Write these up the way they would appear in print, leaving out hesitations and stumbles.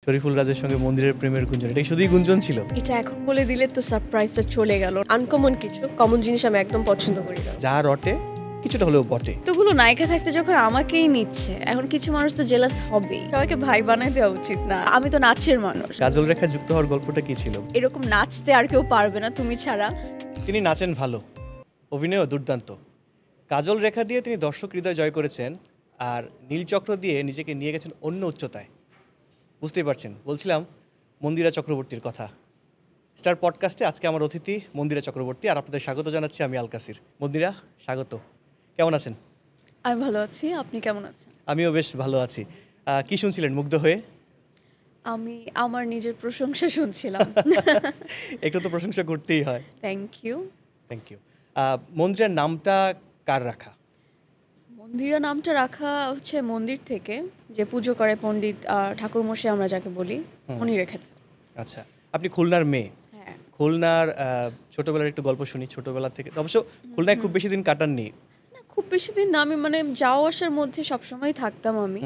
শরীফুল রাজের সঙ্গে মন্দিরের প্রেমের গুঞ্জন, এটা শুধুই গুঞ্জন ছিল? এটা এখন বলে দিলে তো সারপ্রাইজটা চলে গেল। আনকমন কিছু, কমন জিনিস আমি একদম পছন্দ করি না। যা রটে কিছুটা হলেও বটে। তোগুলো নায়িকা থাকতে যখন আমাকেই নিচ্ছে, এখন কিছু মানুষ তো জেলাস হবেই। সবাইকে ভাই বানাই দেওয়া উচিত না। আমি তো নাচের মানুষ। কাজল রেখা যুক্ত হওয়ার গল্পটা কি ছিল? এরকম নাচতে আর কেউ পারবে না তুমি ছাড়া। তিনি নাচেন ভালো, অভিনয়ও দুর্দান্ত। কাজল রেখা দিয়ে তিনি দর্শক হৃদয় জয় করেছেন, আর নীলচক্র দিয়ে নিজেকে নিয়ে গেছেন অন্য উচ্চতায়। বুঝতেই পারছেন, বলছিলাম মন্দিরা চক্রবর্তীর কথা। স্টার পডকাস্টে আজকে আমার অতিথি মন্দিরা চক্রবর্তী, আর আপনাদের স্বাগত জানাচ্ছি আমি আলকাসির। মন্দিরা, স্বাগত। কেমন আছেন? আমি ভালো আছি, আপনি কেমন আছেন? আমিও বেশ ভালো আছি। কি শুনছিলেন মুগ্ধ হয়ে? আমি আমার নিজের প্রশংসা শুনছিলাম। একটু তো প্রশংসা করতেই হয়। Thank you. Thank you. মন্দিরার নামটা কার রাখা? মন্দিরা নামটা রাখা হচ্ছে মন্দির থেকে, যে পুজো করে পণ্ডিত ঠাকুরমশাই আমরা যাকে বলি, উনি রেখেছে। আচ্ছা, আপনি খুলনার মেয়ে। হ্যাঁ। খুলনার ছোটবেলার একটু গল্প শুনি। ছোটবেলা থেকে অবশ্য খুলনায় খুব বেশি দিন কাটাননি। না, খুব বেশি দিন না, আমি মানে যাওয়া আসার মধ্যে সবসময় থাকতাম আমি।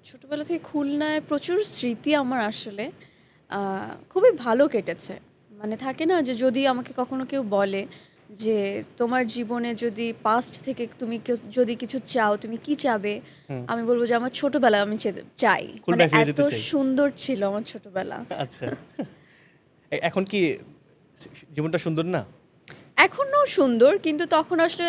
ছোটবেলা থেকে খুলনায় প্রচুর স্মৃতি আমার আসলে খুবই ভালো কেটেছে। মানে থাকে না যে যদি আমাকে কখনো কেউ বলে যে তোমার জীবনে যদি পাস্ট থেকে তুমি যদি কিছু চাও, তুমি কি চাবে, আমি বলবো যে আমার ছোটবেলা আমি চাই। মানে এত সুন্দর ছিল আমার ছোটবেলা। আচ্ছা, এখন কি জীবনটা সুন্দর না? এখনও সুন্দর, কিন্তু তখন আসলে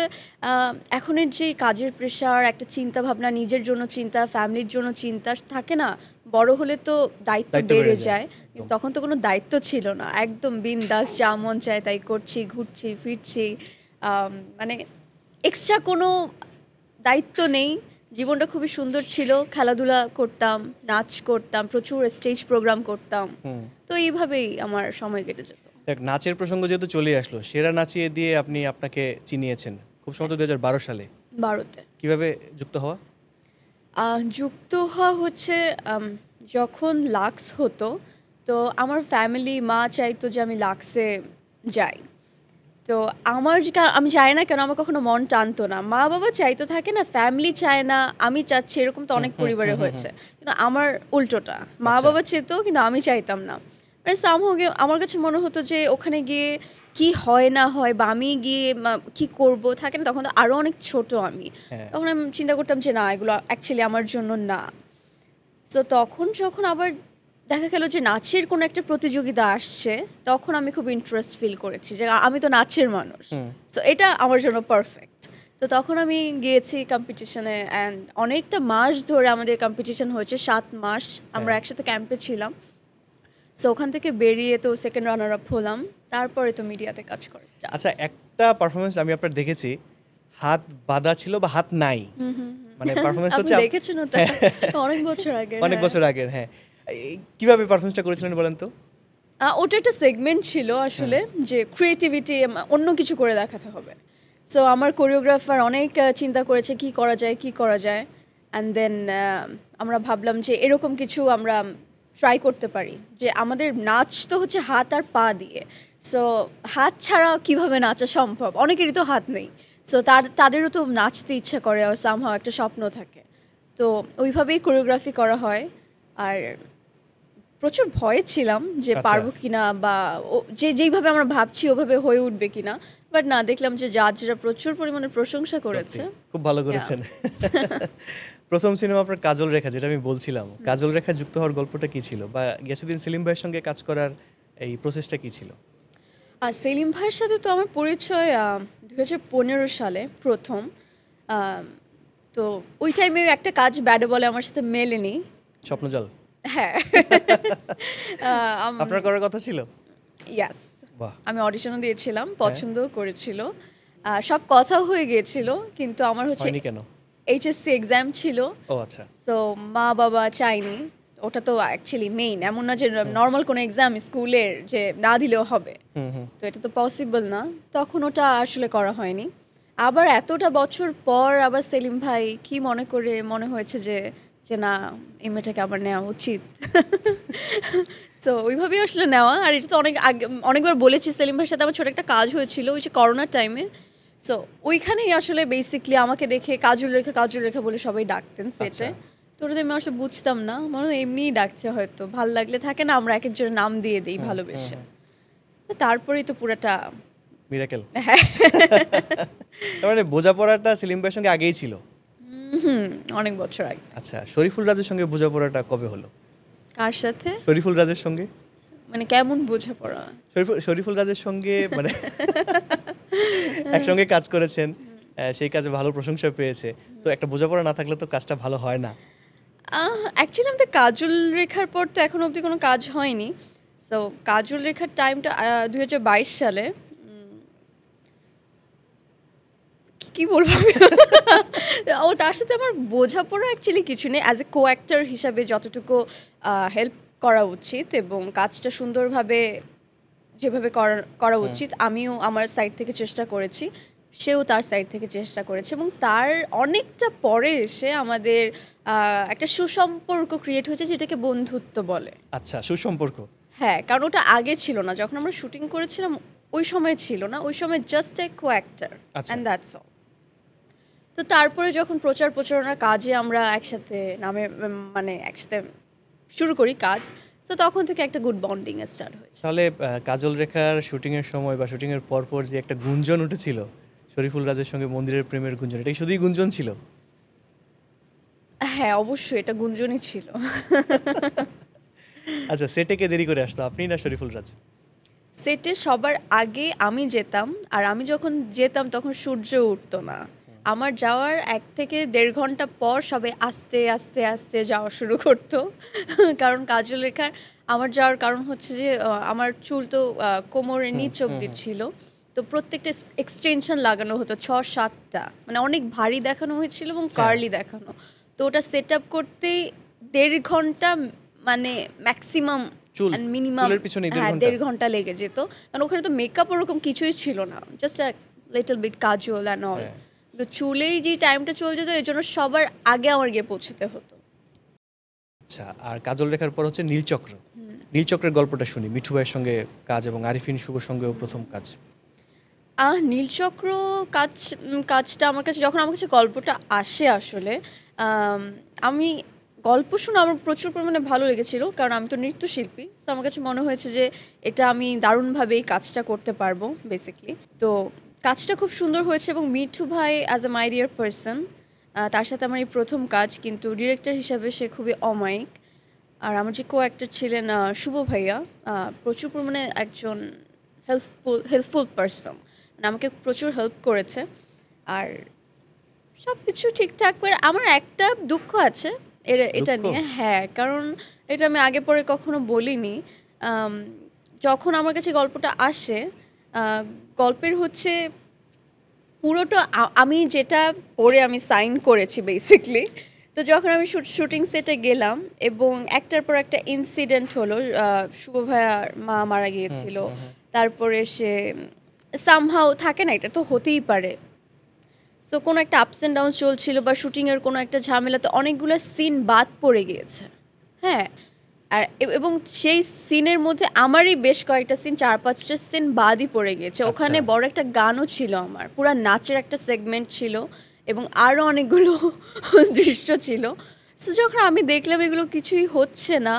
এখনের যে কাজের প্রেশার, একটা চিন্তা ভাবনা, নিজের জন্য চিন্তা, ফ্যামিলির জন্য চিন্তা থাকে না, বড় হলে তো দায়িত্ব বেড়ে যায়। কিন্তু তখন তো কোনো দায়িত্ব ছিল না, একদম বিন্দাস, যা মন চায় তাই করছি, ঘুরছি ফিরছি, মানে এক্সট্রা কোনো দায়িত্ব নেই। জীবনটা খুবই সুন্দর ছিল, খেলাধুলা করতাম, নাচ করতাম, প্রচুর স্টেজ প্রোগ্রাম করতাম, তো এইভাবেই আমার সময় কেটে যেত। নাচের প্রসঙ্গ যেহেতু চলে আসলো, সেরা নাচিয়ে দিয়ে আপনি আপনাকে চিনিয়েছেন খুব সম্ভবত 2012 সালে। 12তে কিভাবে যুক্ত হওয়া? যুক্ত হওয়া হচ্ছে যখন লাক্স হতো, তো আমার ফ্যামিলি, মা চাইতো যে আমি লাক্সে যাই। তো আমি চাই না কেন, আমার কখনো মন টানতো না। মা বাবা চাইতো, থাকে না, ফ্যামিলি চায় না আমি চাচ্ছি, এরকম তো অনেক পরিবারে হয়েছে। কিন্তু আমার উল্টোটা, মা বাবা চেতো কিন্তু আমি চাইতাম না। মানে আমার কাছে মনে হতো যে ওখানে গিয়ে কি হয় না হয়, বা আমি গিয়ে কি করব, থাকে না, তখন তো আরও অনেক ছোট আমি। তখন আমি চিন্তা করতাম যে না, এগুলো অ্যাকচুয়ালি আমার জন্য না। সো তখন যখন আবার দেখা গেল যে নাচের কোনো একটা প্রতিযোগিতা আসছে, তখন আমি খুব ইন্টারেস্ট ফিল করেছি যে আমি তো নাচের মানুষ, সো এটা আমার জন্য পারফেক্ট। তো তখন আমি গিয়েছি কম্পিটিশনে, অ্যান্ড অনেকটা মাস ধরে আমাদের কম্পিটিশন হয়েছে, 7 মাস আমরা একসাথে ক্যাম্পে ছিলাম। সো ওখান থেকে বেরিয়ে তো সেকেন্ড রানার আপ হলাম, তারপরে তো মিডিয়াতে কাজ করেছি। আচ্ছা, একটা পারফরমেন্স আমি আপনার দেখেছি, হাত বাঁধা ছিল বা হাত নাই, মানে পারফরমেন্স হচ্ছে দেখেছেন ওটা অনেক বছর আগে, অনেক বছর আগে। হ্যাঁ, কিভাবে পারফরমেন্সটা করেছিলেন বলেন তো? ওটা একটা সেগমেন্ট ছিল আসলে, যে ক্রিয়েটিভিটি, অন্য কিছু করে দেখাতে হবে। সো আমার কোরিওগ্রাফার অনেক চিন্তা করেছে কি করা যায়, অ্যান্ড দেন আমরা ভাবলাম যে এরকম কিছু আমরা ট্রাই করতে পারি, যে আমাদের নাচ তো হচ্ছে হাত আর পা দিয়ে, সো হাত ছাড়া কিভাবে নাচা সম্ভব, অনেকেরই তো হাত নেই। সো তাদেরও তো নাচতে ইচ্ছা করে, আর সামহাও একটা স্বপ্ন থাকে, তো ওইভাবেই কোরিওগ্রাফি করা হয়। আর প্রচুর ভয়ে ছিলাম যে পারবো কিনা, বা যেইভাবে আমরা ভাবছি ওভাবে হয়ে উঠবে কিনা, বাট না, দেখলাম যে জাজরা প্রচুর পরিমাণে প্রশংসা করেছে। খুব ভালো করেছেন। প্রথম সিনেমা আপনার কাজল রেখা, যেটা আমি বলছিলাম, কাজল রেখা যুক্ত হওয়ার গল্পটা কি ছিল, বা গিয়াসউদ্দিন সেলিম ভাইয়ের সঙ্গে কাজ করার এই প্রসেসটা কি ছিল? সেলিম ভাইয়ের সাথে তো আমার পরিচয় 2015 সালে প্রথম। তো ওই টাইমে একটা কাজ ব্যাডে বলে আমার সাথে মেলেনি। স্বপ্নজাল? হ্যাঁ। আপনার করার কথা ছিল? ইয়াস, আমি অডিশনও দিয়েছিলাম, পছন্দও করেছিল, সব কথাও হয়ে গিয়েছিল, কিন্তু আমার হচ্ছে কেন এইচএসসি এক্সাম ছিল। ও আচ্ছা। তো মা বাবা চাইনি, ওটা তো অ্যাকচুয়ালি মেইন, এমন না যে নর্মাল কোনো এক্সাম স্কুলের যে না দিলেও হবে, তো এটা তো পসিবল না, তখন ওটা আসলে করা হয়নি। আবার এতটা বছর পর আবার সেলিম ভাই কি মনে হয়েছে যে না, এই মেয়েটাকে আবার নেওয়া উচিত। সো ওইভাবেই আসলে নেওয়া। আর এটা তো অনেকবার বলেছি, সেলিম ভাইয়ের সাথে আমার ছোটো একটা কাজ হয়েছিল ওই যে করোনার টাইমে। সো ওইখানেই আসলে বেসিকলি আমাকে দেখে কাজল রেখা বলে সবাই ডাকতেন সেটে। তো ওটা তো আমি আসলে বুঝতাম না, মনে হয় এমনিই ডাকছে হয়তো, ভাল লাগলে থাকে না আমরা এক একজনের নাম দিয়ে দিই ভালোবেসে। তো তারপরেই তো পুরাটা মিরাকেল। হ্যাঁ। তার মানে বোঝাপড়াটা সেলিম ভাইয়ের সঙ্গে আগেই ছিল। হুম, অনেক বছর আগে। আচ্ছা, শরীফুল রাজের সঙ্গে বোঝাপড়াটা কবে হলো? কার সাথে? শরীফুল রাজের সঙ্গে। মানে কেমন বোঝাপড়া? শরীফুল রাজের সঙ্গে মানে একসঙ্গে কাজ করেছেন, সেই কাজে ভালো প্রশংসা পেয়েছে, তো একটা বোঝাপড়া না থাকলে তো কাজটা ভালো হয় না। অ্যাকচুয়ালি আমাদের কাজল রেখার পর তো এখনো অবধি কোনো কাজ হয়নি। সো কাজল রেখার টাইমটা 2022 সালে। কি বলবো আমি? ও তার সাথে আমার বোঝাপড়া অ্যাকচুয়ালি কিছু নেই। অ্যাজ এ কো অ্যাক্টর হিসাবে যতটুকু হেল্প করা উচিত এবং কাজটা সুন্দরভাবে যেভাবে করা উচিত আমিও আমার সাইড থেকে চেষ্টা করেছি, সেও তার সাইড থেকে চেষ্টা করেছে এবং তার অনেকটা পরে এসে আমাদের একটা সুসম্পর্ক ক্রিয়েট হয়েছে যেটাকে বন্ধুত্ব বলে। আচ্ছা, সুসম্পর্ক। হ্যাঁ, কারণ ওটা আগে ছিল না, যখন আমরা শুটিং করেছিলাম ওই সময় ছিল না, ওই সময় just a co actor and that's all. তো তারপরে যখন প্রচারণার কাজে আমরা একসাথে মানে একসাথে শুরু করি কাজ, তো তখন থেকে একটা গুড বন্ডিং স্টার্ট হয়েছে। তাহলে কাজল রেখার শুটিংয়ের সময় বা শুটিংয়ের পরপর যে একটা গুঞ্জন উঠেছিল শরীফুল রাজের সঙ্গে মন্দিরের প্রেমের গুঞ্জন, এটা কি শুধুই গুঞ্জন ছিল? হ্যাঁ, অবশ্যই এটা গুঞ্জনই ছিল। আচ্ছা, সেটে কে দেরি করে আসতো, আপনি না শরীফুল রাজ? সেটে সবার আগে আমি যেতাম, আর আমি যখন যেতাম তখন সূর্য উঠতো না। আমার যাওয়ার 1 থেকে 1.5 ঘন্টা পর সবাই আস্তে আস্তে আস্তে যাওয়া শুরু করতো। কারণ কাজল রেখার আমার যাওয়ার কারণ হচ্ছে যে আমার চুল তো কোমরের নিচ অব্দি ছিল, তো প্রত্যেকটা এক্সটেনশন লাগানো হতো 6-7টা, মানে অনেক ভারী দেখানো হয়েছিল এবং কার্লি দেখানো। তো ওটা সেট আপ করতেই 1.5 ঘন্টা, মানে ম্যাক্সিমাম মিনিমাম 1.5 ঘন্টা লেগে যেত, কারণ ওখানে তো মেকআপ ওরকম কিছুই ছিল না, just little bit kajal and all. তো চুলেই যে টাইমটা চলে যেত এর জন্য সবার আগে আমার গিয়ে পৌঁছতে হতো। আচ্ছা, আর কাজল রেখার পর হচ্ছে নীলচক্র। নীলচক্রের গল্পটা শুনি, মিঠু ভাইয়ের সঙ্গে কাজ এবং আরিফিন শুভর সঙ্গেও প্রথম কাজ। নীলচক্র কাজটা আমার কাছে, যখন আমার কাছে গল্পটা আসে আসলে আমি গল্প শুনে আমার প্রচুর পরিমাণে ভালো লেগেছিল, কারণ আমি তো নৃত্যশিল্পী, তো আমার কাছে মনে হয়েছে যে এটা আমি দারুণভাবে এই কাজটা করতে পারবো বেসিকলি। তো কাজটা খুব সুন্দর হয়েছে এবং মিঠু ভাই as a my dear person, তার সাথে আমার এই প্রথম কাজ, কিন্তু ডিরেক্টর হিসাবে সে খুবই অমায়িক। আর আমার যে কো অ্যাক্টর ছিলেন শুভ ভাইয়া, প্রচুর পরিমাণে একজন হেল্পফুল পারসন, মানে আমাকে প্রচুর হেল্প করেছে। আর সব কিছু ঠিকঠাক করে আমার একটা দুঃখ আছে এটা নিয়ে। হ্যাঁ, কারণ এটা আমি আগে পরে কখনো বলিনি। যখন আমার কাছে গল্পটা আসে, গল্পের হচ্ছে পুরোটা আমি যেটা পড়ে আমি সাইন করেছি বেসিকলি। তো যখন আমি শুটিং সেটে গেলাম এবং একটার পর একটা ইনসিডেন্ট হলো, শুভ ভাইয়ার মা মারা গিয়েছিল, তারপরে সে সামহাও থাকে না, এটা তো হতেই পারে। সো কোনো একটা আপস অ্যান্ড ডাউন চলছিল বা শুটিংয়ের কোনো একটা ঝামেলাতে অনেকগুলো সিন বাদ পড়ে গিয়েছে। হ্যাঁ, আর এবং সেই সিনের মধ্যে আমারই বেশ কয়েকটা সিন, 4-5টা সিন বাদই পড়ে গিয়েছে। ওখানে বড় একটা গানও ছিল, আমার পুরা নাচের একটা সেগমেন্ট ছিল এবং আরও অনেকগুলো দৃশ্য ছিল। সো যখন আমি দেখলাম এগুলো কিছুই হচ্ছে না,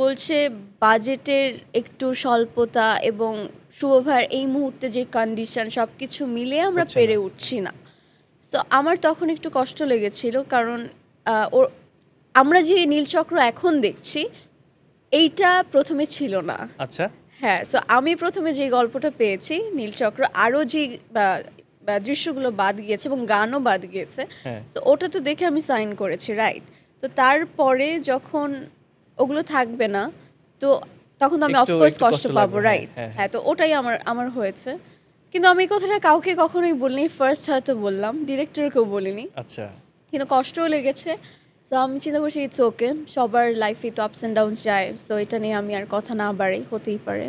বলছে বাজেটের একটু স্বল্পতা এবং শুভ ভাইয়ের এই মুহূর্তে যে কন্ডিশন সব কিছু মিলে আমরা পেরে উঠছি না। সো আমার তখন একটু কষ্ট লেগেছিল, কারণ আমরা যে নীলচক্র এখন দেখছি এইটা প্রথমে ছিল না। আচ্ছা, হ্যাঁ, সো আমি প্রথমে যে গল্পটা পেয়েছি নীলচক্র, আরও যে দৃশ্যগুলো বাদ গিয়েছে এবং গানও বাদ গিয়েছে, তো ওটা তো দেখে আমি সাইন করেছি, রাইট? তো তারপরে যখন ওগুলো থাকবে না, তো তখন তো আমি অফকোর্স কষ্ট পাবো, রাইট? হ্যাঁ, তো ওটাই আমার হয়েছে। কিন্তু আমি এই কথাটা কাউকে কখনোই বলিনি, ফার্স্ট হয়তো বললাম, ডিরেক্টরকেও বলিনি। আচ্ছা, কিন্তু কষ্টও লেগেছে। সো আমি চিন্তা করছি ইটস ওকে, সবার লাইফে তো আপস অ্যান্ড ডাউনস যায়, সো এটা নিয়ে আমি আর কথা না বাড়াই, হতেই পারে।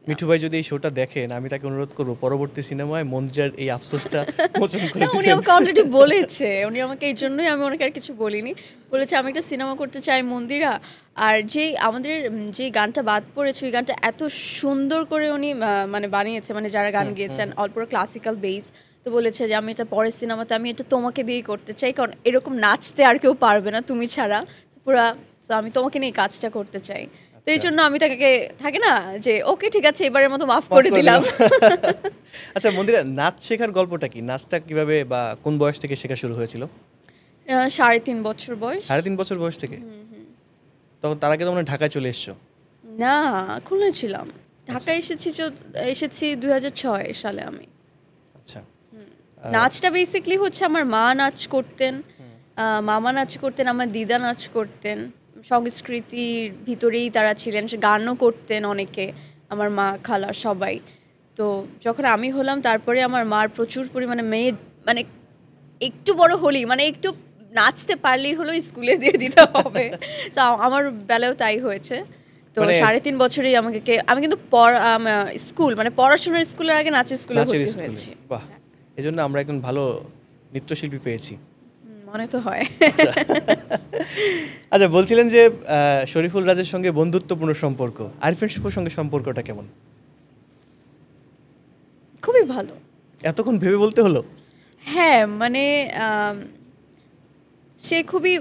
মিঠু ভাই যদি এই শোটা দেখেন, আমি তাকে অনুরোধ করবো পরবর্তী সিনেমায় মন্দিরার এই আফসোসটা মোচন করে দিবেন। উনি আমাকে অলরেডি বলেছে, উনি আমাকে এই জন্যই, আমি ওনাকে আর কিছু বলিনি, বলেছে আমি একটা সিনেমা করতে চাই মন্দিরা, আর আমাদের যে গানটা বাদ পড়েছে ওই গানটা এত সুন্দর করে উনি মানে বানিয়েছে, মানে যারা গান গেয়েছেন অল্প ক্লাসিক্যাল বেস, তো বলেছে যে আমি এটা পরের সিনেমাতে আমি এটা তোমাকে দিয়েই করতে চাই, কারণ এরকম নাচতে আর কেউ পারবে না তুমি ছাড়া, পুরা তো আমি তোমাকে নিয়ে কাজটা করতে চাই। তো এই জন্য আমি তাকে থাকে না যে ওকে ঠিক আছে এবারের মতো মাফ করে দিলাম। আচ্ছা মন্দিরা, নাচ শেখার গল্পটা কি? নাচটা কিভাবে বা কোন বয়স থেকে শেখা শুরু হয়েছিল? 3.5 বছর বয়স। 3.5 বছর বয়স থেকে? তখন তার আগে তো মনে হয় ঢাকায় চলে এসছো। না, খুলনা ছিলাম। ঢাকায় এসেছি 2006 সালে আমি। আচ্ছা, নাচটা বেসিকলি হচ্ছে আমার মা নাচ করতেন, মামা নাচ করতেন, আমার দিদা নাচ করতেন, সংস্কৃতির ভিতরেই তারা ছিলেন, গানও করতেন অনেকে, আমার মা খালা সবাই। তো যখন আমি হলাম তারপরে আমার মার প্রচুর পরিমাণে মেয়ে মানে একটু বড় হলেই মানে একটু নাচতে পারলেই হলো স্কুলে দিয়ে দিতে হবে। তো আমার বেলাও তাই হয়েছে। তো 3.5 বছরেই আমি কিন্তু স্কুল মানে পড়াশোনার স্কুলের আগে নাচের স্কুলে ভর্তি হয়েছি। বাহ, এজন্য আমরা একজন ভালো নৃত্যশিল্পী পেয়েছি মনে তো হয়। আচ্ছা, বলছিলেন যে শরীফুল রাজের সঙ্গে বন্ধুত্বপূর্ণ সম্পর্ক, আরিফিন শুভর সঙ্গে সম্পর্কটা কেমন? খুবই ভালো। এতক্ষণ ভেবে বলতে হলো? হ্যাঁ, মানে সে খুবই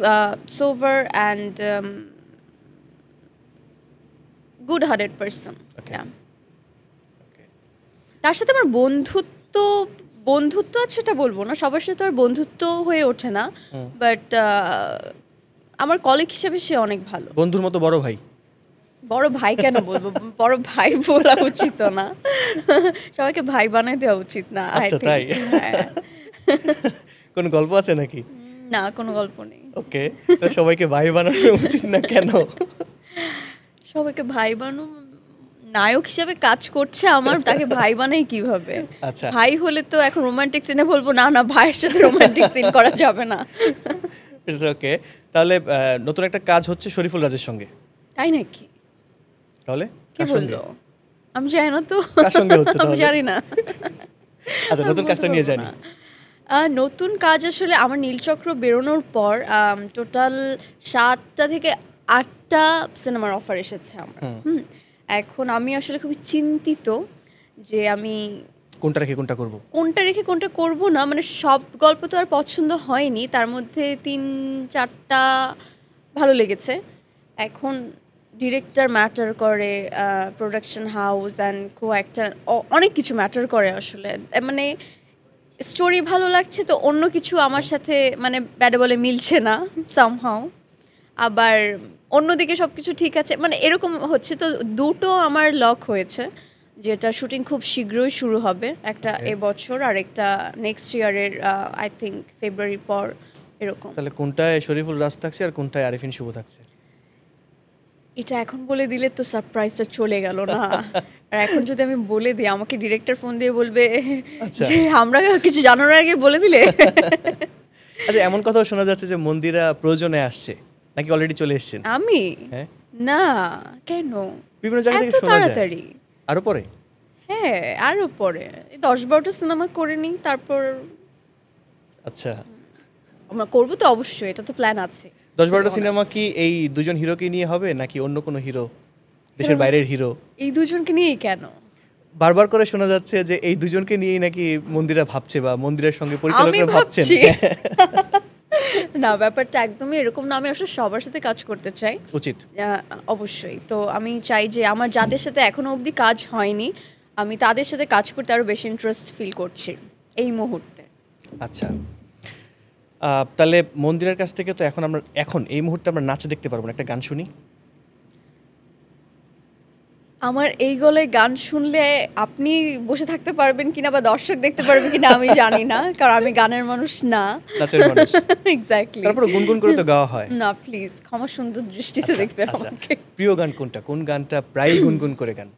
sober and good hearted person. তার সাথে আমার বন্ধুত্ব আছে সেটা বলবো না, সবার সাথে আর বন্ধুত্ব হয়ে ওঠে না, বাট আমার কলিগ হিসেবে সে অনেক ভালো। বন্ধুর মতো বড় ভাই? বড় ভাই কেন বলবো, বড় ভাই বলা উচিত না, সবাইকে ভাই বানাই দেওয়া উচিত না। আচ্ছা, তাই? কোন গল্প আছে নাকি? না, কোনো গল্প নেই। ওকে, সবাইকে ভাই বানানো উচিত না কেন? সবাইকে ভাই বানানো, নায়ক হিসেবে কাজ করছে আমার, তাকে ভাই বানাই কিভাবে? আচ্ছা, ভাই হলে তো এখন রোমান্টিক সিনে বলবো না না ভাইয়ের সাথে রোমান্টিক সিন করা যাবে না। ওকে, তাহলে নতুন একটা কাজ হচ্ছে শরীফুল রাজের সঙ্গে, তাই নাকি? তাহলে কি বললো আমি জানি না তো। কার সঙ্গে হচ্ছে আমি জানি না। আচ্ছা, নতুন কাজটা নিয়ে জানি। নতুন কাজ আসলে আমার নীলচক্র বেরোনোর পর টোটাল 7টা থেকে 8টা সিনেমার অফার এসেছে আমার। এখন আমি আসলে খুবই চিন্তিত যে আমি কোনটা রেখে কোনটা করব না, মানে সব গল্প তো আর পছন্দ হয়নি, তার মধ্যে 3-4টা ভালো লেগেছে। এখন ডিরেক্টর ম্যাটার করে, production house and co actor, অনেক কিছু ম্যাটার করে আসলে। মানে স্টোরি ভালো লাগছে তো অন্য কিছু আমার সাথে মানে ব্যাডে বলে মিলছে না সামহাও, আবার অন্যদিকে সব কিছু ঠিক আছে, মানে এরকম হচ্ছে। তো দুটো আমার লক হয়েছে, যেটা শুটিং খুব শীঘ্রই শুরু হবে, একটা এবছর আর একটা নেক্সট ইয়ারের আই থিঙ্ক ফেব্রুয়ারির পর এরকম। তাহলে কোনটায় শরীফুল রাজ থাকছে আর কোনটায় আরিফিন শুভ থাকছে? এটা এখন বলে দিলে তো সারপ্রাইজটা চলে গেল না। আর এখন যদি আমি বলে দিই আমাকে ডিরেক্টর ফোন দিয়ে বলবে যে আমরা কিছু জানানোর আগে বলে দিলে। আচ্ছা, এমন কথাও শোনা যাচ্ছে যে মন্দিরা প্রয়োজনে আসছে, নাকি অলরেডি চলে এসেছেন? আমি না, কেন? বিভিন্ন জায়গা থেকে শোনা যায় তাড়াতাড়ি আরো পরে। হ্যাঁ, আরো পরে 10-12টা সিনেমা করে নিই, তারপর আচ্ছা, আমরা করবো তো অবশ্যই, এটা তো প্ল্যান আছে। 10-12টা সিনেমা কি এই দুজন হিরোকে নিয়ে হবে নাকি অন্য কোনো হিরো, দেশের বাইরের হিরো? এই দুজনকে নিয়েই কেন? বারবার করে শোনা যাচ্ছে যে এই দুজনকে নিয়েই নাকি মন্দিরা ভাবছে বা মন্দিরের সঙ্গে পরিচালকরা ভাবছেন। না, ব্যাপারটা একদমই এরকম না। আমি আসলে সবার সাথে কাজ করতে চাই, উচিত অবশ্যই। তো আমি চাই যে আমার যাদের সাথে এখনো অবধি কাজ হয়নি আমি তাদের সাথে কাজ করতে আরো বেশি ইন্টারেস্ট ফিল করছি এই মুহূর্তে। আচ্ছা, তাহলে মন্দিরের কাছ থেকে তো এখন এই মুহূর্তে আমরা নাচ দেখতে পারবো না, একটা গান শুনি। আমার এই গলায় গান শুনলে আপনি বসে থাকতে পারবেন কিনা বা দর্শক দেখতে পারবে কিনা আমি জানি না, কারণ আমি গানের মানুষ না, নাচের মানুষ। এক্স্যাক্টলি। তারপর গুনগুন করে তো গাওয়া হয় না, প্লিজ ক্ষমা সুন্দর দৃষ্টিতে দেখবেন আমাকে। প্রিয় গান কোনটা? কোন গানটা প্রায় গুনগুন করে গান?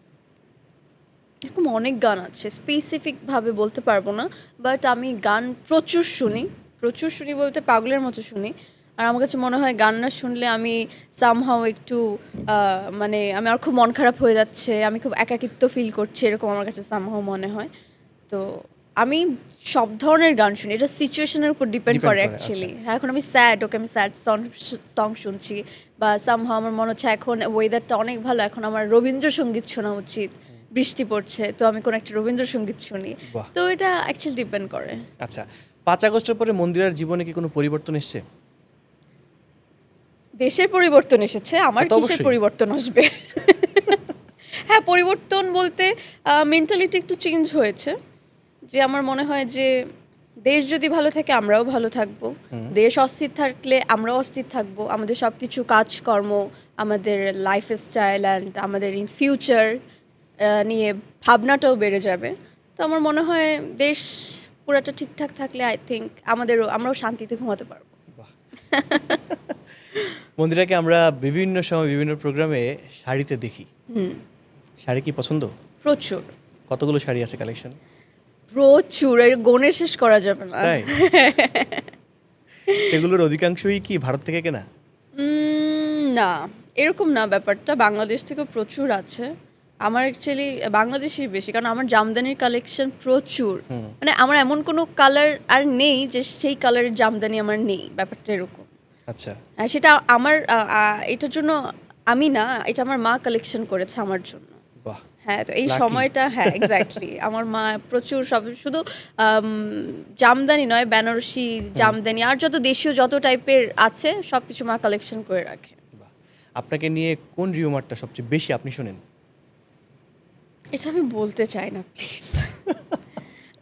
এরকম অনেক গান আছে, স্পেসিফিক ভাবে বলতে পারবো না, বাট আমি গান প্রচুর শুনি বলতে পাগলের মতো শুনি। আর আমার কাছে মনে হয় গান না শুনলে আমি সামহাও একটু মানে আমার খুব মন খারাপ হয়ে যাচ্ছে, আমি খুব একাকিত্ব ফিল করছি, এরকম আমার কাছে সামহাও মনে হয়। তো আমি সব ধরনের গান শুনি, এটা সিচুয়েশনের উপর ডিপেন্ড করে অ্যাকচুয়ালি। হ্যাঁ, এখন আমি স্যাড, ওকে আমি স্যাড সং শুনছি, বা সামহাও আমার মনে হচ্ছে এখন ওয়েদারটা অনেক ভালো, এখন আমার রবীন্দ্রসঙ্গীত শোনা উচিত, বৃষ্টি পড়ছে, তো আমি কোনো একটা রবীন্দ্রসঙ্গীত শুনি। বাহ। তো এটা অ্যাকচুয়ালি ডিপেন্ড করে। আচ্ছা, 5 আগস্টের পরে মন্দিরার জীবনে কি কোনো পরিবর্তন এসছে? দেশের পরিবর্তন এসেছে, আমার তা তো কিসের অবশ্যই। পরিবর্তন আসবে? হ্যাঁ, পরিবর্তন বলতে মেন্টালিটি একটু চেঞ্জ হয়েছে, যে আমার মনে হয় যে দেশ যদি ভালো থাকে আমরাও ভালো থাকবো, দেশ অস্থির থাকলে আমরাও অস্থির থাকবো, আমাদের সব কিছু কাজকর্ম, আমাদের লাইফ স্টাইল অ্যান্ড আমাদের ইন ফিউচার নিয়ে ভাবনাটাও বেড়ে যাবে। তো আমার মনে হয় দেশ পুরাটা ঠিকঠাক থাকলে আই থিঙ্ক আমরাও শান্তিতে ঘুমাতে পারবো। মন্দিরাকে আমরা বিভিন্ন সময় বিভিন্ন প্রোগ্রামে শাড়িতে দেখি। শাড়ি কি পছন্দ? প্রচুর কতগুলো শাড়ি আছে কালেকশন? প্রচুর, এর গণে শেষ করা যাবে না। তাই? সেগুলোর অধিকাংশই কি ভারত থেকে কেনা? না, এরকম না ব্যাপারটা, বাংলাদেশ থেকে প্রচুর আছে। আমার অ্যাকচুয়ালি বাংলাদেশের বেশি, কারণ আমার জামদানির কালেকশন প্রচুর। মানে আমার এমন কোনো কালার আর নেই যে সেই কালারের জামদানি আমার নেই, ব্যাপারটা এরকম। আচ্ছা, সেটা আমার এটার জন্য আমি না, এটা আমার মা কালেকশন করেছে আমার জন্য। বাহ। হ্যাঁ, তো এই Lucky. সময়টা, হ্যাঁ এক্স্যাক্টলি, আমার মা প্রচুর সব, শুধু জামদানি নয়, বেনারসি জামদানি আর যত দেশীয় যত টাইপের আছে সব কিছু মা কালেকশন করে রাখে। বাহ। আপনাকে নিয়ে কোন রিউমারটা সবচেয়ে বেশি আপনি শোনেন? এটা আমি বলতে চাই না প্লিজ।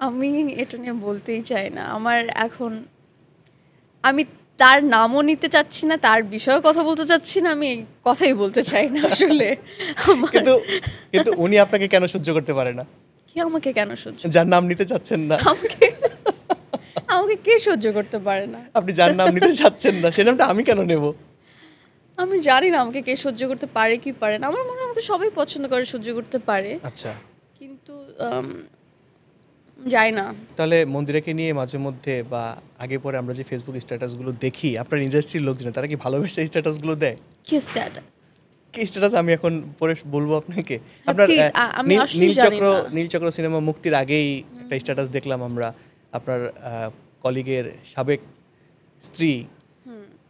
আমি এটা নিয়ে বলতেই চাই না। আমার এখন, আমি তার নামও নিতে চাচ্ছি না, তার বিষয়েও কথা বলতে চাচ্ছি না, আমি এই কথাই বলতে চাই না আসলে। কিন্তু কিন্তু উনি আপনাকে কেন সহ্য করতে পারে না? কি আমাকে কেন সহ্য, যার নাম নিতে চাচ্ছেন না, আমাকে আমাকে কে সহ্য করতে পারে না? আপনি যার নাম নিতে চাচ্ছেন না সে নামটা আমি কেন নেব? আমি জানি না আমাকে কে সহ্য করতে পারে কি পারে না। আমার মনে হয় আমাকে সবাই পছন্দ করে, সহ্য করতে পারে, আচ্ছা, কিন্তু যাই না। তাহলে মন্দিরাকে নিয়ে মাঝে মধ্যে বা আগে পরে আমরা যে ফেসবুক স্ট্যাটাসগুলো দেখি আপনার ইন্ডাস্ট্রির লোকজন, তারা কি ভালোবেসে স্ট্যাটাসগুলো দেয়? কি স্ট্যাটাস? কি স্ট্যাটাস আমি এখন পরে বলবো আপনাকে। আপনার please, আমি আসলেই জানি না। নীলচক্র সিনেমা মুক্তির আগেই একটা স্ট্যাটাস দেখলাম আমরা, আপনার কলিগের সাবেক স্ত্রী,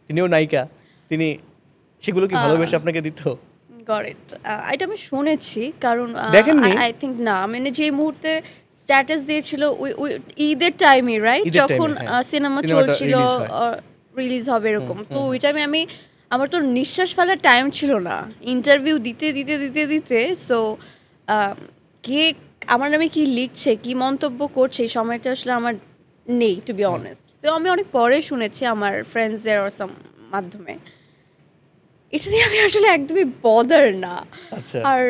তিনিও নায়িকা, তিনি সেগুলো কি ভালোবেসে আপনাকে দিত? Got it. এটা আমি শুনেছি, কারণ দেখেননি? আই থিঙ্ক না, মানে যে মুহূর্তে স্ট্যাটাস দিয়েছিল ওই ঈদের টাইমে, রাইট, ঈদের time এ, যখন হ্যাঁ। সিনেমা সিনেমাটা চলছিল, release হয়। রিলিজ হবে এরকম, তো ওই টাইমে আমার তো নিঃশ্বাস ফেলার টাইম ছিল না, ইন্টারভিউ দিতে দিতে দিতে দিতে। সো কে আমার নামে কি লিখছে, কি মন্তব্য করছে, এই সময়টা আসলে আমার নেই, টু বি অনেস্ট। তো আমি অনেক পরে শুনেছি আমার ফ্রেন্ডসদের মাধ্যমে। এটা নিয়ে আমি আসলে একদমই বদার না। আচ্ছা। আর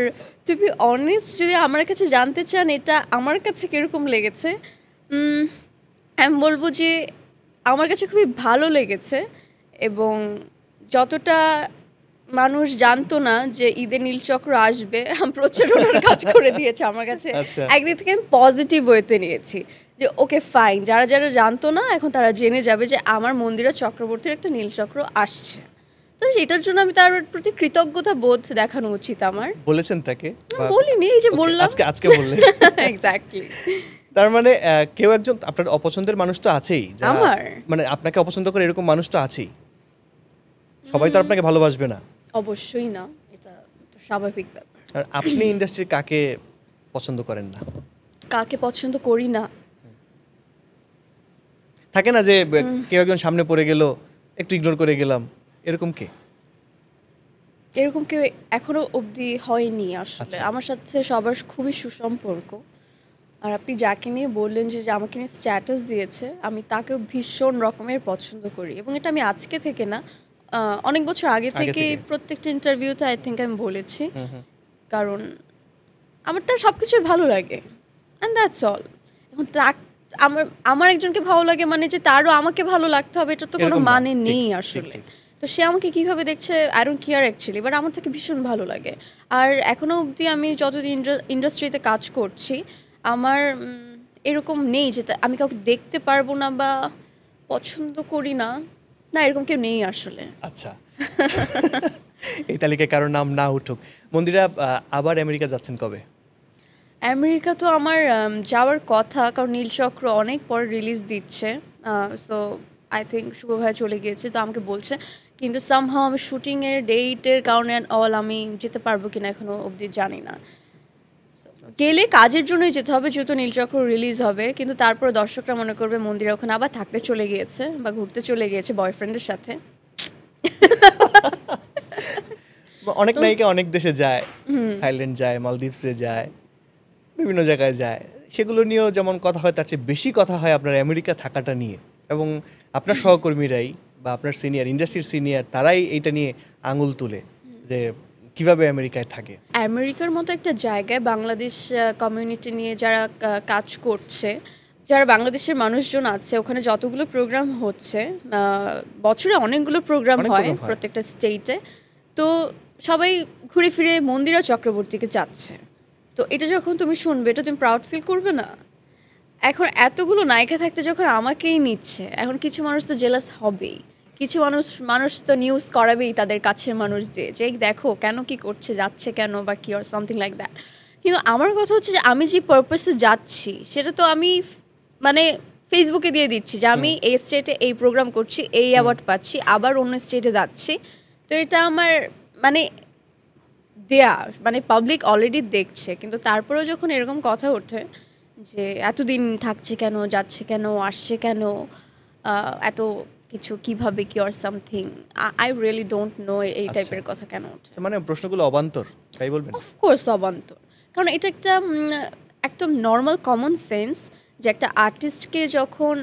টু বি অনেস্ট, যদি আমার কাছে জানতে চান এটা আমার কাছে কীরকম লেগেছে, আমি বলবো যে আমার কাছে খুবই ভালো লেগেছে। এবং যতটা মানুষ জানতো না যে ঈদে নীলচক্র আসবে, আমি প্রচারণার কাজ করে দিয়েছে আমার কাছে। আচ্ছা। একদিক থেকে আমি পজিটিভ ওয়েতে নিয়েছি যে ওকে ফাইন, যারা যারা জানতো না এখন তারা জেনে যাবে যে আমার মন্দিরা চক্রবর্তীর একটা নীলচক্র আসছে। তো সেটার জন্য আমি তার প্রতি কৃতজ্ঞতা বোধ দেখানো উচিত আমার। বলেছেন তাকে? বা- বলিনি, এই যে Okay, বললাম। আজকে বললেন। এক্স্যাক্টলি। তার মানে কেউ একজন আপনার অপছন্দের মানুষ তো আছেই, যারা- আমার? মানে আপনাকে অপছন্দ করে এরকম মানুষ তো আছেই, সবাই তো আপনাকে ভালোবাসবে না। অবশ্যই না, এটা তো স্বাভাবিক ব্যাপার। আর আপনি ইন্ডাস্ট্রির কাকে পছন্দ করেন না? কাকে পছন্দ করি না? থাকে না যে কেউ একজন সামনে পড়ে গেল, একটু ইগনোর করে গেলাম, এরকম কে? এরকম কেউ এখনো অবধি হয়নি আসলে। আচ্ছা। আমার সাথে সবার খুবই সুসম্পর্ক। আর আপনি যাকে নিয়ে বললেন যে আমাকে নিয়ে স্ট্যাটাস দিয়েছে, আমি তাকেও ভীষণ রকমের পছন্দ করি। এবং এটা আমি আজকে থেকে না, অনেক বছর আগে থেকে থেকে। প্রত্যেকটা ইন্টারভিউতে আই থিঙ্ক আমি বলেছি। কারণ আমার তার সব কিছুই ভালো লাগে, অ্যান্ড দ্যাটস অল। এখন আমার একজনকে ভালো লাগে মানে যে তারও আমাকে ভালো লাগতে হবে, এটা তো কোনো এরকম না। মানে ঠিক, নেই ঠিক, আসলে। ঠিক। তো সে আমাকে কীভাবে দেখছে I don't care actually, but আমার তাকে ভীষণ ভালো লাগে। আর এখনও অবধি আমি যতদিন ইন্ডাস্ট্রিতে কাজ করছি, আমার এরকম নেই যে আমি কাউকে দেখতে পারবো না বা পছন্দ করি না, না এরকম কেউ নেই আসলে। আচ্ছা। এই তালিকায় কারোর নাম না উঠুক। মন্দিরা আবার আমেরিকা যাচ্ছেন কবে? আমেরিকা তো আমার যাওয়ার কথা, কারণ নীলচক্র অনেক পরে রিলিজ দিচ্ছে। সো আই থিঙ্ক শুভ ভাই চলে গিয়েছে, তো আমাকে বলছে, কিন্তু সামহাও আমি শুটিংয়ের ডেটের কারণে অল আমি যেতে পারবো কিনা এখনও অবধি জানি না। গেলে কাজের জন্যই যেতে হবে, যেহেতু নীলচক্র রিলিজ হবে, কিন্তু তারপর দর্শকরা মনে করবে মন্দিরা ওখানে আবার থাকতে চলে গিয়েছে বা ঘুরতে চলে গিয়েছে বয়ফ্রেন্ডের সাথে। অনেক নায়িকা অনেক দেশে যায়, থাইল্যান্ড যায়, মালদ্বীপসে যায়, বিভিন্ন জায়গায় যায়, সেগুলো নিয়েও যেমন কথা হয় তার চেয়ে বেশি কথা হয় আপনার আমেরিকা থাকাটা নিয়ে। এবং আপনার সহকর্মীরাই বা আপনার সিনিয়র, ইন্ডাস্ট্রির সিনিয়র, তারাই এইটা নিয়ে আঙুল তুলে যে কিভাবে আমেরিকায় থাকে। আমেরিকার মতো একটা জায়গায় বাংলাদেশ কমিউনিটি নিয়ে যারা কাজ করছে, যারা বাংলাদেশের মানুষজন আছে, ওখানে যতগুলো প্রোগ্রাম হচ্ছে, বছরে অনেকগুলো প্রোগ্রাম অনেক হয় program হয়। প্রত্যেকটা স্টেটে, তো সবাই ঘুরে ফিরে মন্দিরা চক্রবর্তীকে যাচ্ছে। তো এটা যখন তুমি শুনবে, এটা তুমি প্রাউড ফিল করবে না? এখন এতগুলো নায়িকা থাকতে যখন আমাকেই নিচ্ছে, এখন কিছু মানুষ তো জেলাস হবেই, কিছু মানুষ তো নিউজ করাবেই তাদের কাছের মানুষ দিয়ে, যে দেখো কেন কি করছে, যাচ্ছে কেন বা কি, অর সামথিং লাইক দ্যাট। কিন্তু আমার কথা হচ্ছে যে আমি যে পারপাসে যাচ্ছি সেটা তো আমি মানে ফেসবুকে দিয়ে দিচ্ছি যে আমি এই স্টেটে এই প্রোগ্রাম করছি, এই অ্যাওয়ার্ড পাচ্ছি, আবার অন্য স্টেটে যাচ্ছি। তো এটা আমার মানে দেয়া, মানে পাবলিক অলরেডি দেখছে, কিন্তু তারপরেও যখন এরকম কথা ওঠে যে এতদিন থাকছে কেন, যাচ্ছে কেন, আসছে কেন, এত কিছু কিভাবে কি, or something, I really don't know এই আচ্ছা। টাইপের কথা কেন ওঠে। মানে প্রশ্নগুলো অবান্তর, তাই বলবেন? অফকোর্স অবান্তর, কারণ এটা একটা একদম নর্মাল কমন সেন্স যে একটা আর্টিস্টকে যখন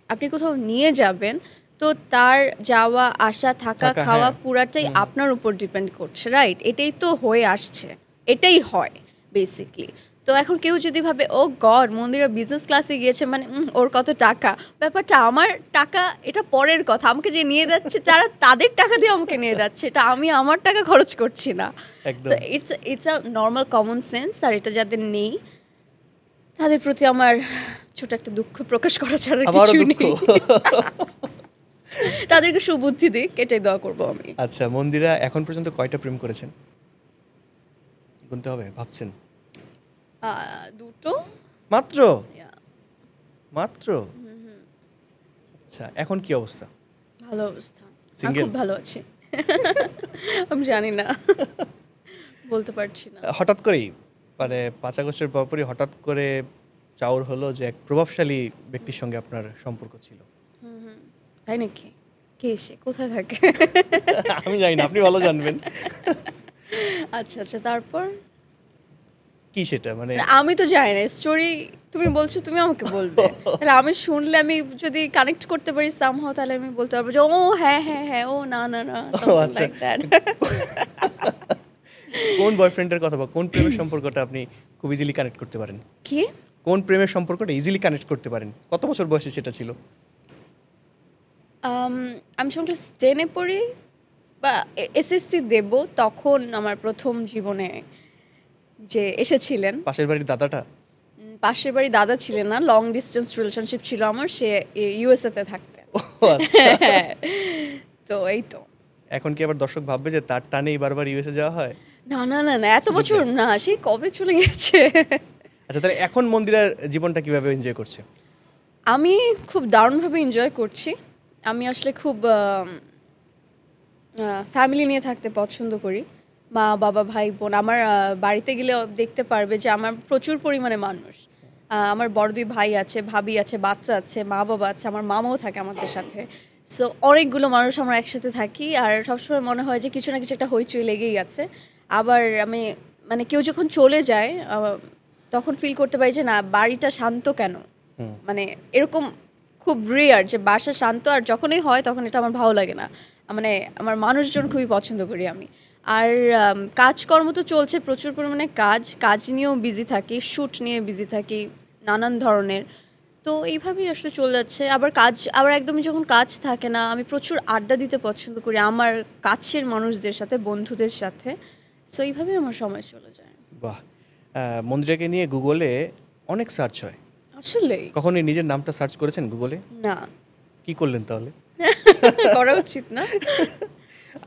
আপনি কোথাও নিয়ে যাবেন, তো তার যাওয়া আসা থাকা থাকা, খাওয়া হ্যাঁ। পুরাটাই আপনার উপর ডিপেন্ড করছে, রাইট? এটাই তো হয়ে আসছে, এটাই হয় বেসিকলি। তো এখন কেউ যদি ভাবে ও গড মন্দিরা বিজনেস ক্লাসে গিয়েছে মানে ওর কত টাকা, ব্যাপারটা আমার টাকা এটা পরের কথা, আমাকে যে নিয়ে যাচ্ছে তারা তাদের টাকা দিয়ে আমাকে নিয়ে যাচ্ছে, এটা আমি আমার টাকা খরচ করছি না। একদম। It's a normal common sense, আর এটা যাদের নেই তাদের প্রতি আমার ছোট একটা দুঃখ প্রকাশ করা ছাড়া আবারও কিছু দুঃখ। নেই। তাদেরকে সুবুদ্ধি দিক, এটাই দোয়া করবো আমি। আচ্ছা, মন্দিরা এখন পর্যন্ত কয়টা প্রেম করেছেন? গুনতে হবে, ভাবছেন? দুটো। মাত্র? Yeah, মাত্র? আচ্ছা, এখন কি অবস্থা? ভালো অবস্থা, আমি Single? খুব ভালো আছি। আমি জানি না, বলতে পারছি না। হঠাৎ করেই মানে 5 আগস্টের পরপরই হঠাৎ করে চাউর হলো যে এক প্রভাবশালী ব্যক্তির সঙ্গে আপনার সম্পর্ক ছিল। তাই নাকি? কে এসে কোথায় থাকে? আমি জানি না, আপনি ভালো জানবেন। আচ্ছা আচ্ছা, তারপর কি সেটা মানে? আমি তো জানি না স্টোরি, তুমি বলছো, তুমি আমাকে বলবে, তাহলে আমি শুনলে, আমি যদি কানেক্ট করতে পারি সামহাও, তাহলে আমি বলতে পারবো যে ও হ্যাঁ হ্যাঁ হ্যাঁ, ও না না না, আচ্ছা। Like that. কোন বয়ফ্রেন্ডের কথা বা কোন প্রেমের সম্পর্কটা আপনি খুব ইজিলি কানেক্ট করতে পারেন? কি? কোন প্রেমের সম্পর্কটা ইজিলি কানেক্ট করতে পারেন? কত বছর বয়সে সেটা ছিল? আমি যখন ক্লাস 10-এ পড়ি বা এসএসসি দেব, তখন আমার প্রথম জীবনে যে এসেছিলেন। পাশের বাড়ির দাদাটা? পাশের বাড়ি দাদা ছিলেন না, লং ডিস্টেন্স রিলেশনশিপ ছিল আমার, সে ইউএসএতে থাকতেন। ও আচ্ছা। তো এই তো। এখন কি আবার দর্শক ভাববে যে তার টানেই বারবার ইউএসএ যাওয়া হয়? না না না না, এত বছর না, সেই কবে চলে গেছে। আচ্ছা, তাহলে এখন মন্দিরার জীবনটা কিভাবে এনজয় করছে? আমি খুব দারুণভাবে এনজয় করছি। আমি আসলে খুব ফ্যামিলি নিয়ে থাকতে পছন্দ করি। মা বাবা ভাই বোন, আমার বাড়িতে গেলে দেখতে পারবে যে আমার প্রচুর পরিমাণে মানুষ। আমার বড় 2 ভাই আছে, ভাবি আছে, বাচ্চা আছে, মা বাবা আছে, আমার মামাও থাকে আমাদের সাথে। সো অনেকগুলো মানুষ আমরা একসাথে থাকি, আর সবসময় মনে হয় যে কিছু না কিছু একটা হইচই লেগেই আছে। আবার আমি মানে কেউ যখন চলে যায়, তখন ফিল করতে পারি যে না, বাড়িটা শান্ত কেন, মানে এরকম খুব রেয়ার যে বাসা শান্ত, আর যখনই হয় তখন এটা আমার ভালো লাগে না। মানে আমার মানুষজন খুবই পছন্দ করি আমি। আর কাজকর্ম তো চলছে, প্রচুর পরিমাণে কাজ নিয়েও বিজি থাকি, শ্যুট নিয়ে বিজি থাকি নানান ধরনের। তো এইভাবেই আসলে চলে যাচ্ছে। আবার একদমই যখন কাজ থাকে না, আমি প্রচুর আড্ডা দিতে পছন্দ করি আমার কাছের মানুষদের সাথে, বন্ধুদের সাথে। সো এইভাবেই আমার সময় চলে যায়। বাহ! মন্দিরাকে নিয়ে গুগলে অনেক সার্চ হয়। আসলেই? কখনোই নিজের নামটা সার্চ করেছেন গুগলে? না। কি করলেন তাহলে? করা উচিত না?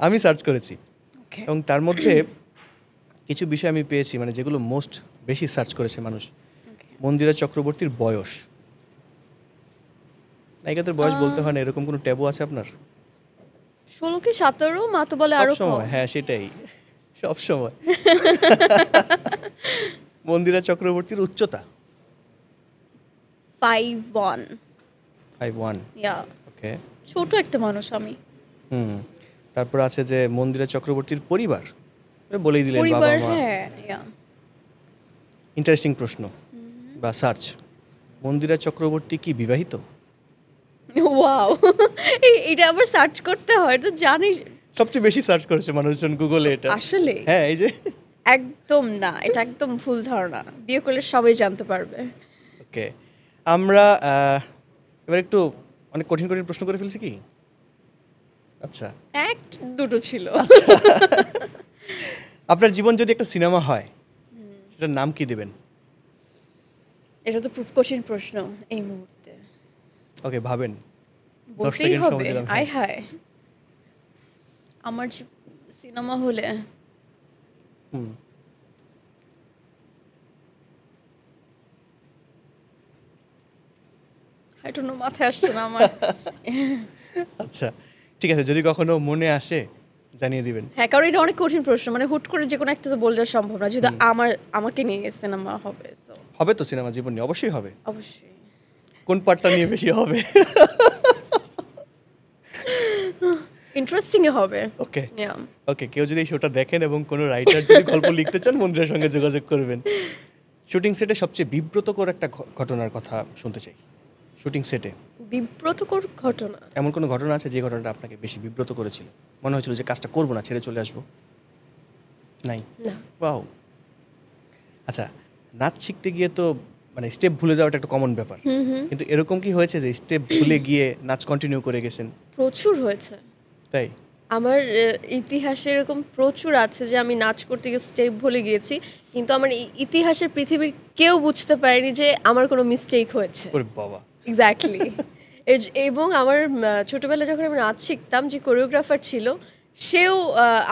আমি সার্চ করেছি ওকে। এবং তার মধ্যে কিছু বিষয় আমি পেয়েছি মানে যেগুলো মোস্ট বেশি সার্চ করেছে মানুষ। মন্দিরা চক্রবর্তীর বয়স। নায়িকাদের বয়স বলতে হয় না, এরকম কোনো ট্যাবু আছে আপনার? 16 কি 17, মা তো বলে আরো কম। সবসময়? হ্যাঁ, সেটাই। সবসময়। মন্দিরা চক্রবর্তীর উচ্চতা? 5'1". 5'1". ইয়া, ওকে। ছোট একটা মানুষ আমি। তারপর আছে যে মন্দিরা চক্রবর্তীর পরিবার, বলেই দিলেন বাবা পরিবার, মা। হ্যাঁ, ইয়া। ইন্টারেস্টিং প্রশ্ন বা সার্চ, মন্দিরা চক্রবর্তী কি বিবাহিত? ওয়াও, এটা আবার সার্চ করতে হয় তো জানিস? সবচেয়ে বেশি সার্চ করেছে মানুষজন গুগলে এটা। আসলে হ্যাঁ, এই যে। একদম না, এটা একদম ভুল ধারণা। বিয়ে করলে সবাই জানতে পারবে। ওকে, আমরা এবার একটু অনেক কঠিন কঠিন প্রশ্ন করে ফেলছি কি? আচ্ছা, দুটো ছিল। আপনার জীবন যদি একটা সিনেমা হয়, সেটার নাম কি দেবেন? এটা তো খুব কঠিন প্রশ্ন এই মুহূর্তে। ওকে, ভাবেন। 10 বলতেই সেকেন্ড সময় হবে। দিলাম। আয় হায়, আমার সিনেমা হলে I don't know, মাথায় আসছে না আমার। আচ্ছা, ঠিক আছে, যদি কখনো মনে আসে জানিয়ে দিবেন। হ্যাঁ, কারণ এটা অনেক কঠিন প্রশ্ন, মানে হুট করে যে কোনো একটা তো বলতে সম্ভব না, যদি আমাকে নিয়ে সিনেমা হবে। So, হবে তো সিনেমা জীবন নিয়ে, অবশ্যই হবে। অবশ্যই। কোন পার্টটা নিয়ে বেশি হবে? ইন্টারেস্টিং এ হবে। ওকে Yeah. ওকে, কেউ যদি এই শোটা দেখেন এবং কোনো রাইটার যদি গল্প লিখতে চান, মন্দিরের সঙ্গে যোগাযোগ করবেন। শুটিং সেটে সবচেয়ে বিব্রতকর একটা ঘটনার কথা শুনতে চাই। শুটিং সেটে বিব্রতকর ঘটনা? এমন কোনো ঘটনা আছে যে ঘটনাটা আপনাকে বেশি বিব্রত করেছিল, মনে হয়েছিল যে কাজটা করবো না, ছেড়ে চলে আসবো? নাই? না। ওয়াও। আচ্ছা, নাচ শিখতে গিয়ে তো মানে স্টেপ ভুলে যাওয়াটা একটা কমন ব্যাপার, কিন্তু এরকম কি হয়েছে যে স্টেপ ভুলে গিয়ে নাচ কন্টিনিউ করে গেছেন? প্রচুর হয়েছে। তাই? আমার ইতিহাসে এরকম প্রচুর আছে যে আমি নাচ করতে গিয়ে স্টেপ ভুলে গিয়েছি, কিন্তু আমার ইতিহাসের পৃথিবীর কেউ বুঝতে পারেনি যে আমার কোনো মিস্টেক হয়েছে। ওরে বাবা। এক্স্যাক্টলি। এবং আমার ছোটবেলায় যখন আমি নাচ শিখতাম, যে কোরিওগ্রাফার ছিল সেও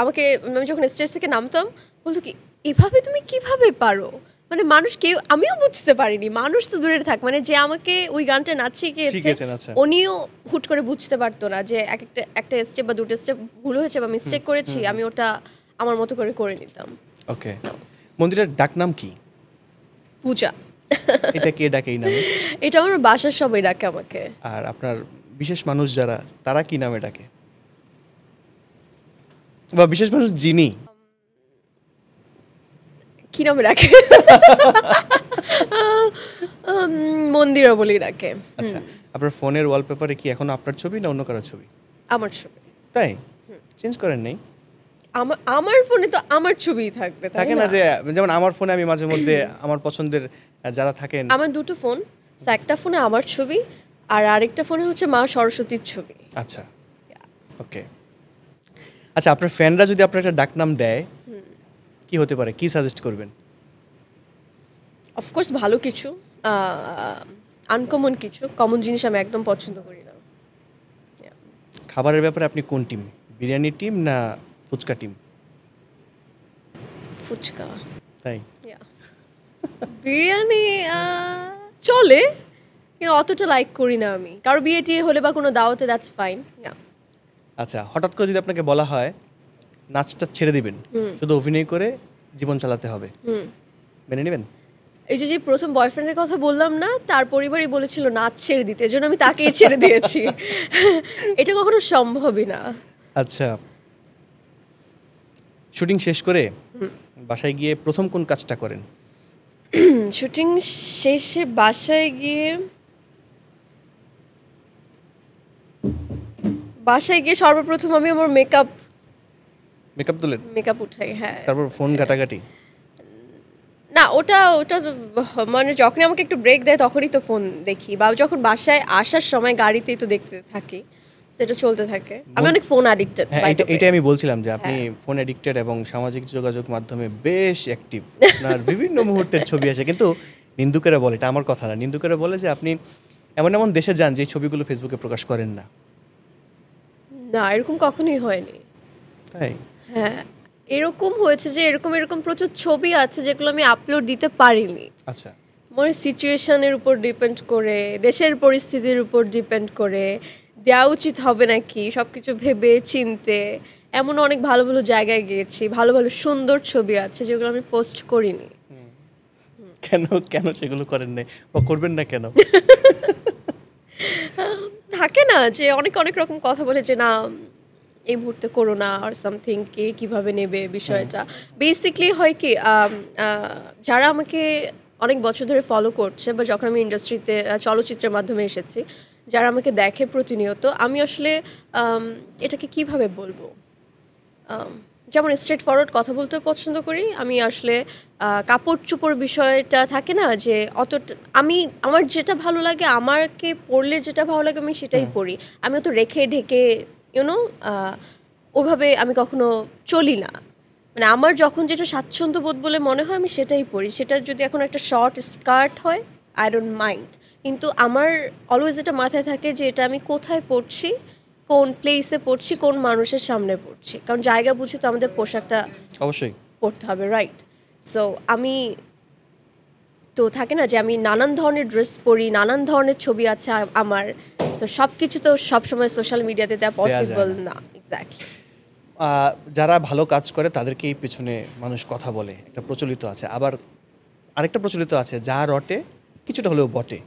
আমাকে, আমি যখন স্টেজ থেকে নামতাম বলতো কি, এভাবে তুমি কিভাবে পারো? মানে মানুষ কেউ, আমিও বুঝতে পারিনি, মানুষ তো দূরে থাক, মানে যে আমাকে ওই গানটা নাচ শিখিয়েছে শিখিয়েছেন, আচ্ছা। উনিও হুট করে বুঝতে পারতো না যে একটা স্টেপ বা দুটো স্টেপ ভুল হয়েছে বা মিস্টেক করেছি, আমি ওটা আমার মতো করে নিতাম। ওকে, মন্দিরের ডাকনাম কি? পূজা। এটা কে ডাকে এই নামে? এটা আমার বাসার সবাই ডাকে আমাকে। আর আপনার বিশেষ মানুষ যারা, তারা কি নামে ডাকে? বা বিশেষ মানুষ যিনি কি নামে ডাকে? মন্দিরা বলেই ডাকে। আচ্ছা, আপনার ফোনের ওয়ালপেপারে কি এখন আপনার ছবি না অন্য কারো ছবি? আমার ছবি। তাই? চেঞ্জ করেন নাই? আমার ফোনে তো আমার ছবিই থাকবে, তাই থাকে না যে, যেমন আমার ফোনে আমি মাঝে মধ্যে আমার পছন্দের যারা থাকেন। আমার দুটো ফোন, একটা ফোনে আমার ছবি আর আরেকটা ফোনে হচ্ছে মা সরস্বতীর ছবি। আচ্ছা, ওকে। আচ্ছা, আপনার ফ্যানরা যদি আপনার একটা ডাকনাম দেয়, কি হতে পারে? কি সাজেস্ট করবেন? অফকোর্স ভালো কিছু, আনকমন কিছু, কমন জিনিস আমি একদম পছন্দ করি না। খাবারের ব্যাপারে আপনি কোন টিম? বিরিয়ানি টিম না ফুচকা টিম? ফুচকা। তাই? বিরিয়ানি চলে, কিন্তু অতটা লাইক করি না আমি। কারো বিয়ে টিয়ে হলে বা কোনো দাওয়াতে, দ্যাটস ফাইন। আচ্ছা, হঠাৎ করে যদি আপনাকে বলা হয় নাচটা ছেড়ে দিবেন, শুধু অভিনয় করে জীবন চালাতে হবে, মেনে নেবেন? এই যে প্রথম বয়ফ্রেন্ডের কথা বললাম না, তার পরিবারই বলেছিল নাচ ছেড়ে দিতে, এজন্য আমি তাকেই ছেড়ে দিয়েছি। এটা কখনো সম্ভবই না। আচ্ছা, শুটিং শেষ করে বাসায় গিয়ে প্রথম কোন কাজটা করেন? শুটিং শেষে বাসায় গিয়ে সর্বপ্রথম আমি আমার মেকআপ তুলেন? মেকআপ উঠাই। হ্যাঁ, তারপর ফোন ঘাটাঘাটি? না, ওটা মানে যখনই আমাকে একটু ব্রেক দেয় তখনই তো ফোন দেখি, বা যখন বাসায় আসার সময় গাড়িতেই তো দেখতে থাকি, সেটা চলতে থাকে। আমি অনেক ফোন অ্যাডিক্টেড। হ্যাঁ, এটাই আমি বলছিলাম যে আপনি ফোন অ্যাডিক্টেড এবং সামাজিক যোগাযোগ মাধ্যমে বেশ অ্যাক্টিভ। আপনার বিভিন্ন মুহূর্তের ছবি আসে, কিন্তু নিন্দুকেরা বলে, এটা আমার কথা না, নিন্দুকেরা বলে যে আপনি এমন এমন দেশে যান যে ছবিগুলো ফেসবুকে প্রকাশ করেন না। না, এরকম কখনোই হয়নি। তাই? হ্যাঁ, এরকম হয়েছে যে এরকম প্রচুর ছবি আছে যেগুলো আমি আপলোড দিতে পারিনি। আচ্ছা, মানে সিচুয়েশনের উপর ডিপেন্ড করে, দেশের পরিস্থিতির উপর ডিপেন্ড করে দেওয়া উচিত হবে নাকি, সব কিছু ভেবে চিনতে। এমন অনেক ভালো ভালো জায়গায় গিয়েছি, ভালো ভালো সুন্দর ছবি আছে যেগুলো আমি পোস্ট করিনি। কেন কেন সেগুলো করেন নাই বা করবেন না কেন? থাকে না যে অনেক অনেক রকম কথা বলে যে না এই মুহূর্তে করো না আর সামথিং, কে কিভাবে নেবে বিষয়টা। বেসিকলি হয় কি যারা আমাকে অনেক বছর ধরে ফলো করছে বা যখন আমি ইন্ডাস্ট্রিতে চলচ্চিত্রের মাধ্যমে এসেছি, যারা আমাকে দেখে প্রতিনিয়ত, আমি আসলে এটাকে কিভাবে বলবো, যেমন স্ট্রেট ফরওয়ার্ড কথা বলতে পছন্দ করি আমি আসলে। কাপড় চোপড় বিষয়টা থাকে না যে আমি আমার যেটা ভালো লাগে, আমাকে পরলে যেটা ভালো লাগে আমি সেটাই পরি। আমি অত রেখে ঢেকে ইউনো ওভাবে আমি কখনো চলি না। মানে আমার যখন যেটা স্বাচ্ছন্দ্য বোধ বলে মনে হয় আমি সেটাই পরি। সেটা যদি এখন একটা শর্ট স্কার্ট হয়, আই ডোন্ট মাইন্ড, কিন্তু আমার অলওয়েজ এটা মাথায় থাকে যে এটা আমি কোথায় পরছি, কোন প্লেসে পড়ছি, কোন মানুষের সামনে পড়ছি, কারণ জায়গা বুঝে তো আমাদের পোশাকটা অবশ্যই পড়তে হবে, রাইট? সো আমি তো থাকে না যে আমি নানান ধরনের ড্রেস পরি, নানান ধরনের ছবি আছে আমার। সো সব কিছু তো সবসময় সোশ্যাল মিডিয়াতে দেওয়া পসিবল না। এক্স্যাক্টলি। যারা ভালো কাজ করে তাদেরকেই পেছনে মানুষ কথা বলে, একটা প্রচলিত আছে। আবার আরেকটা প্রচলিত আছে, যা রটে কিছুটা হলেও বটে।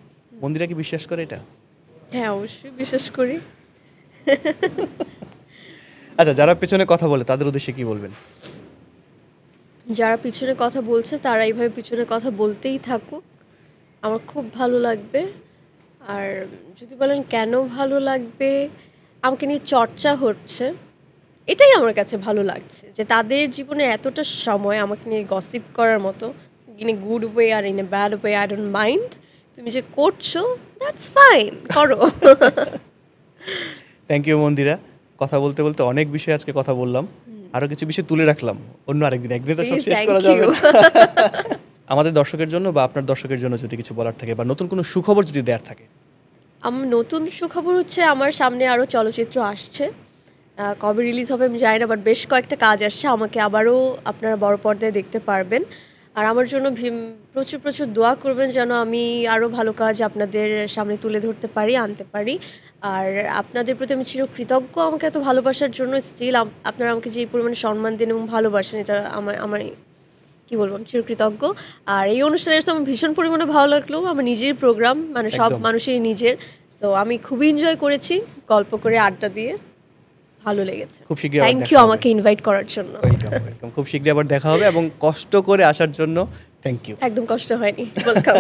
মন্দিরা কি বিশ্বাস করে এটা? হ্যাঁ, অবশ্যই বিশ্বাস করি। আচ্ছা, যারা পেছনে কথা বলে তাদের উদ্দেশ্যে কি বলবেন? যারা পিছনে কথা বলছে তারা এইভাবে পিছনে কথা বলতেই থাকুক, আমার খুব ভালো লাগবে। আর যদি বলেন কেন ভালো লাগবে, আমাকে নিয়ে চর্চা হচ্ছে, এটাই আমার কাছে ভালো লাগছে যে তাদের জীবনে এতটা সময় আমাকে নিয়ে গসিপ করার মতো, ইন এ গুড ওয়ে আর in a bad way, I don't mind. তুমি যে করছো দ্যাটস ফাইন, করো। Thank you Mandira. কথা বলতে বলতে অনেক বিষয় আজকে কথা বললাম, আরও কিছু বিষয় তুলে রাখলাম অন্য আরেকদিন, একদিনে তো সব Please, শেষ thank করা যাবে you. না। আমাদের দর্শকের জন্য বা আপনার দর্শকের জন্য যদি কিছু বলার থাকে বা নতুন কোনো সুখবর যদি দেওয়ার থাকে। আমার নতুন সুখবর হচ্ছে আমার সামনে আরও চলচ্চিত্র আসছে। কবে রিলিজ হবে আমি জানি না, বাট বেশ কয়েকটা কাজ আসছে, আমাকে আবারও আপনারা বড় পর্দায় দেখতে পারবেন। আর আমার জন্য প্রচুর প্রচুর দোয়া করবেন যেন আমি আরও ভালো কাজ আপনাদের সামনে তুলে ধরতে পারি, আনতে পারি। আর আপনাদের প্রতি আমি চিরকৃতজ্ঞ আমাকে এত ভালোবাসার জন্য। স্টিল আপনারা আমাকে যে পরিমাণে সম্মান দেন এবং ভালোবাসেন, এটা আমার কী বলবো, আমি চিরকৃতজ্ঞ। আর এই অনুষ্ঠানের আমার ভীষণ পরিমাণে ভালো লাগলো। আমার নিজের প্রোগ্রাম, মানে সব একদম। মানুষেরই নিজের। সো আমি খুবই এনজয় করেছি, গল্প করে, আড্ডা দিয়ে ভালো লেগেছে। খুব শীঘ্রই আবার থ্যাংক দেখা ইউ হবে। আমাকে ইনভাইট করার জন্য। Welcome welcome. খুব শীঘ্রই আবার দেখা হবে এবং কষ্ট করে আসার জন্য থ্যাংক ইউ। একদম কষ্ট হয়নি, ওয়েলকাম।